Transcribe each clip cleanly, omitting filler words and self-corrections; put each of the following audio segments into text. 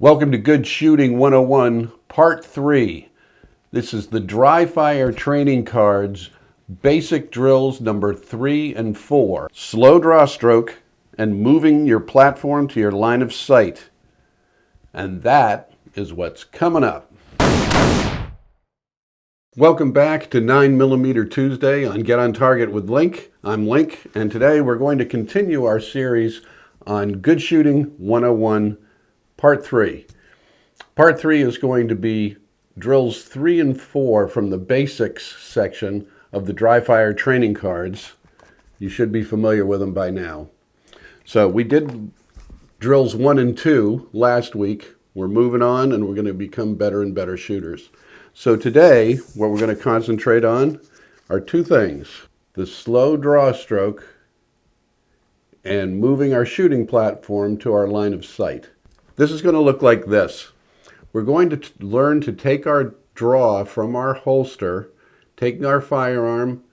Welcome to Good Shooting 101, Part 3. This is the dry fire training cards, basic drills number 3 and 4. Slow draw stroke and moving your platform to your line of sight. And that is what's coming up. Welcome back to 9mm Tuesday on Get on Target with Link. I'm Link, and today we're going to continue our series on Good Shooting 101, Part 3. Part 3 is going to be drills 3 and 4 from the basics section of the dry fire training cards. You should be familiar with them by now. So we did drills 1 and 2 last week. We're moving on and we're going to become better and better shooters. So today, what we're going to concentrate on are two things: the slow draw stroke and moving our shooting platform to our line of sight. This is going to look like this. We're going to learn to take our draw from our holster, taking our firearm,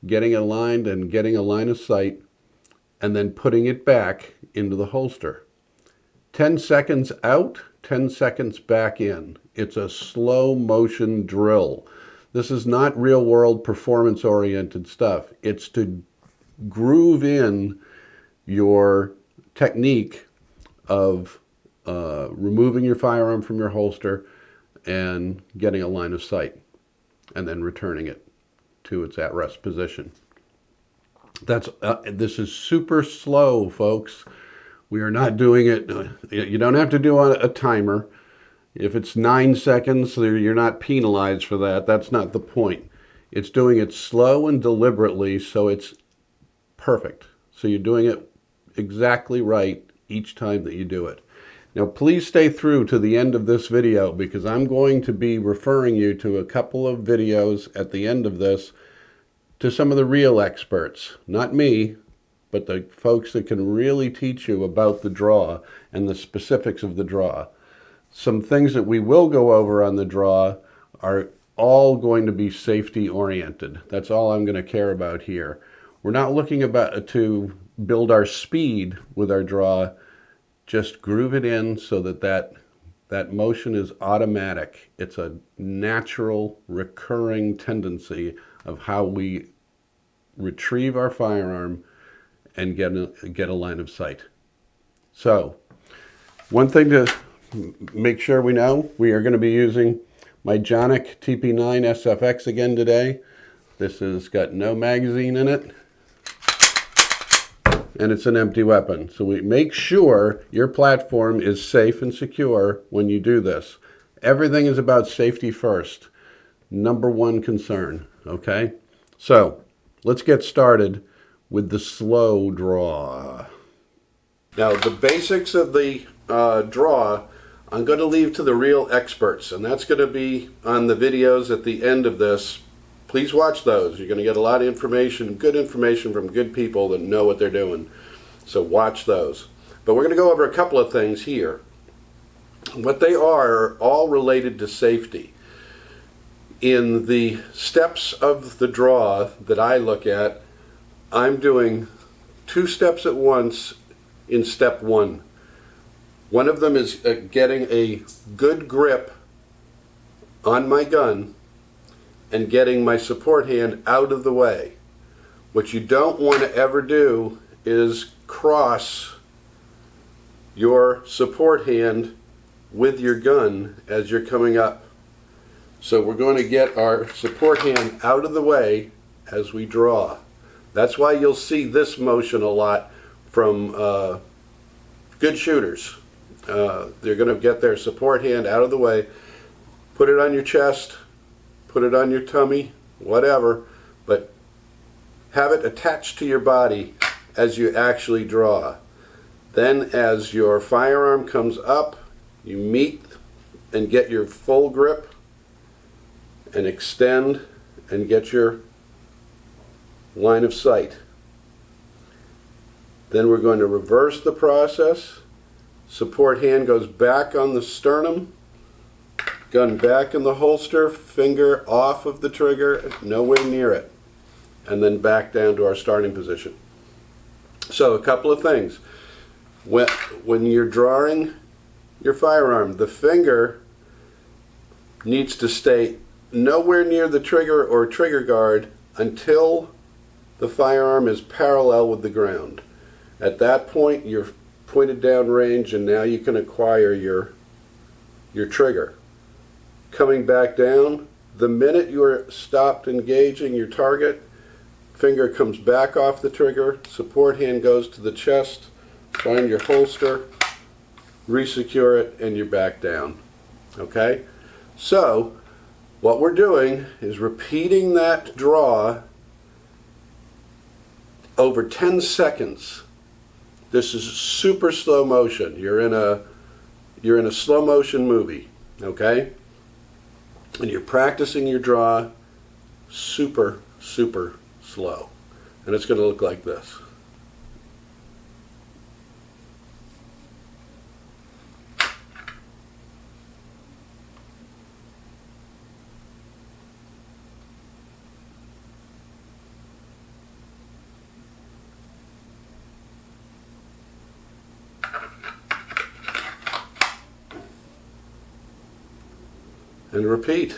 getting aligned and getting a line of sight, and then putting it back into the holster. 10 seconds out, 10 seconds back in. It's a slow motion drill. This is not real world performance oriented stuff. It's to groove in your technique of removing your firearm from your holster and getting a line of sight and then returning it to its at-rest position. This is super slow, folks. We are not doing it. You don't have to do a timer. If it's 9 seconds, you're not penalized for that. That's not the point. It's doing it slow and deliberately so it's perfect. So you're doing it exactly right each time that you do it. Now, please stay through to the end of this video because I'm going to be referring you to a couple of videos at the end of this to some of the real experts. Not me, but the folks that can really teach you about the draw and the specifics of the draw. Some things that we will go over on the draw are all going to be safety oriented. That's all I'm going to care about here. We're not looking to build our speed with our draw. Just groove it in so that motion is automatic. It's a natural, recurring tendency of how we retrieve our firearm and get a line of sight. So, one thing to make sure we know, we are going to be using my Jonic TP9 SFX again today. This has got no magazine in it, and it's an empty weapon. So we make sure your platform is safe and secure when you do this. Everything is about safety first. Number one concern, okay? So let's get started with the slow draw. Now, the basics of the draw, I'm going to leave to the real experts, and that's going to be on the videos at the end of this. Please watch those. You're going to get a lot of information, good information from good people that know what they're doing. So watch those. But we're going to go over a couple of things here. What they are all related to safety. In the steps of the draw that I look at, I'm doing 2 steps at once in step 1. One of them is getting a good grip on my gun and getting my support hand out of the way. What you don't want to ever do is cross your support hand with your gun as you're coming up. So we're going to get our support hand out of the way as we draw. That's why you'll see this motion a lot from good shooters. They're going to get their support hand out of the way, put it on your chest, put it on your tummy, whatever, but have it attached to your body as you actually draw. Then as your firearm comes up, you meet and get your full grip and extend and get your line of sight. Then we're going to reverse the process. Support hand goes back on the sternum, gun back in the holster, finger off of the trigger, nowhere near it, and then back down to our starting position. So a couple of things. When you're drawing your firearm. The finger needs to stay nowhere near the trigger or trigger guard until the firearm is parallel with the ground. At that point, you're pointed down range, and now you can acquire your trigger. Coming back down, the minute you're stopped engaging your target, finger comes back off the trigger, support hand goes to the chest, find your holster, resecure it, and you're back down. Okay? So, what we're doing is repeating that draw over 10 seconds. This is super slow motion. You're in a slow motion movie, okay? And you're practicing your draw super, super slow. And it's going to look like this. And repeat.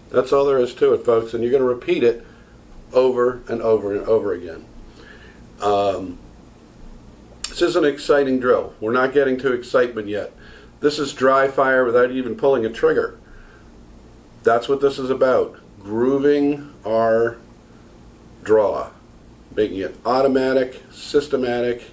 That's all there is to it, folks, and you're going to repeat it over and over and over again. This is an exciting drill. We're not getting to excitement yet. This is dry fire without even pulling a trigger. That's what this is about. Grooving our draw, making it automatic, systematic,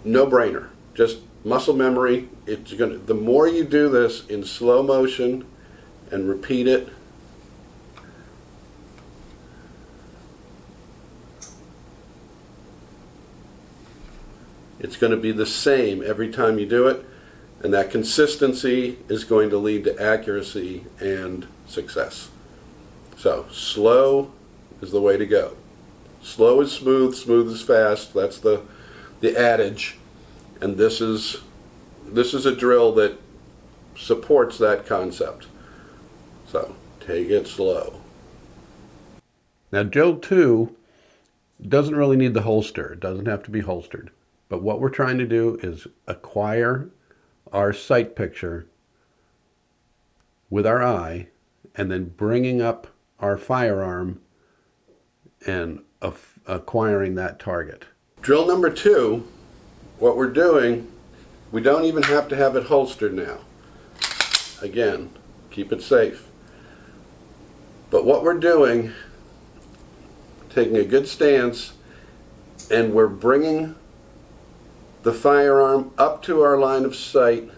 no-brainer. Just muscle memory. The more you do this in slow motion and repeat it, it's going to be the same every time you do it, and that consistency is going to lead to accuracy and success. So slow is the way to go. Slow is smooth, smooth is fast. That's the adage, and this is a drill that supports that concept. So take it slow. Now drill 2 doesn't really need the holster. It doesn't have to be holstered. But what we're trying to do is acquire our sight picture with our eye and then bringing up our firearm and acquiring that target. Drill number 2, what we're doing, we don't even have to have it holstered now. Again, keep it safe. But what we're doing, taking a good stance, and we're bringing the firearm up to our line of sight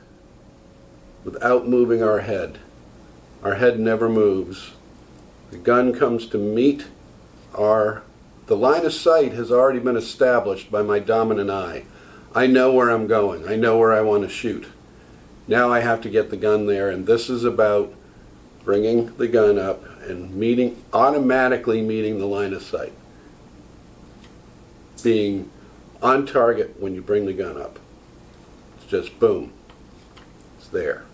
without moving our head. Our head never moves. The gun comes to meet the line of sight has already been established by my dominant eye. I know where I'm going. I know where I want to shoot. Now I have to get the gun there, and this is about bringing the gun up and automatically meeting the line of sight. Being on target when you bring the gun up. It's just boom. It's there.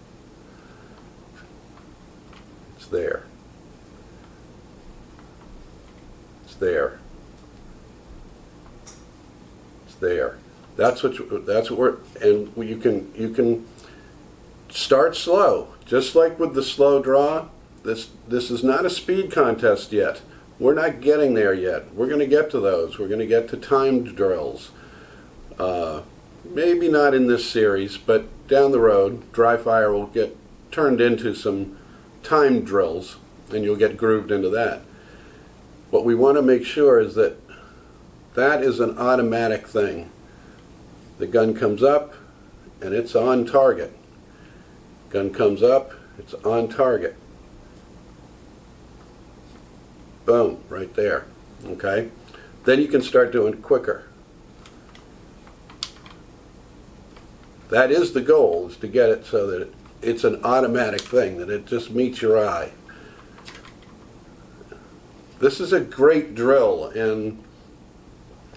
It's there. It's there. It's there. That's what we're, and you can start slow. Just like with the slow draw, this is not a speed contest yet. We're not getting there yet. We're going to get to those. We're going to get to timed drills. Maybe not in this series, but down the road, dry fire will get turned into some timed drills, and you'll get grooved into that. What we want to make sure is that that is an automatic thing. The gun comes up, and it's on target. Gun comes up, it's on target. Boom, right there. Okay? Then you can start doing it quicker. That is the goal, is to get it so that it's an automatic thing, that it just meets your eye. This is a great drill, and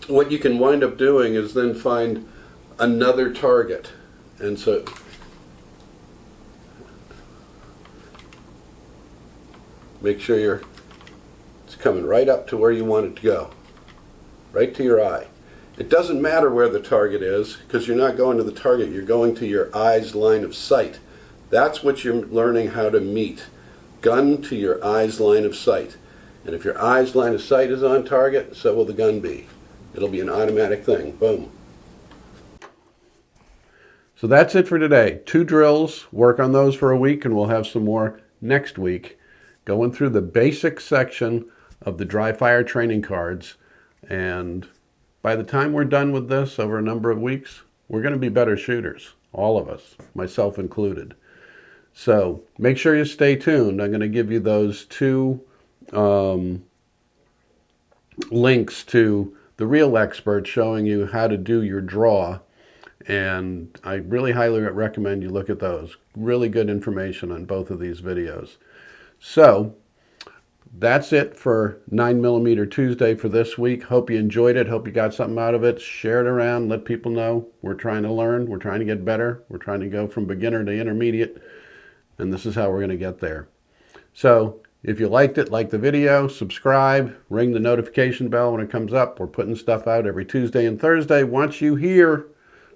what you can wind up doing is then find another target. And so make sure it's coming right up to where you want it to go, right to your eye. It doesn't matter where the target is, because you're not going to the target, you're going to your eye's line of sight. That's what you're learning how to meet. Gun to your eye's line of sight. And if your eye's line of sight is on target, so will the gun be. It'll be an automatic thing. Boom. So that's it for today. 2 drills. Work on those for a week, and we'll have some more next week, going through the basic section of the dry fire training cards. And by the time we're done with this over a number of weeks, we're going to be better shooters. All of us, myself included. So make sure you stay tuned. I'm going to give you those 2 links to the real experts showing you how to do your draw. And I really highly recommend you look at those. Really good information on both of these videos. So that's it for 9mm Tuesday for this week. Hope you enjoyed it. Hope you got something out of it. Share it around. Let people know we're trying to learn. We're trying to get better. We're trying to go from beginner to intermediate. And this is how we're going to get there. So if you liked it, like the video, subscribe, ring the notification bell when it comes up. We're putting stuff out every Tuesday and Thursday once you hear.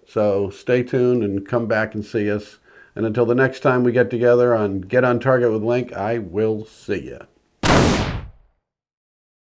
So stay tuned and come back and see us. And until the next time we get together on Get on Target with Link, I will see you.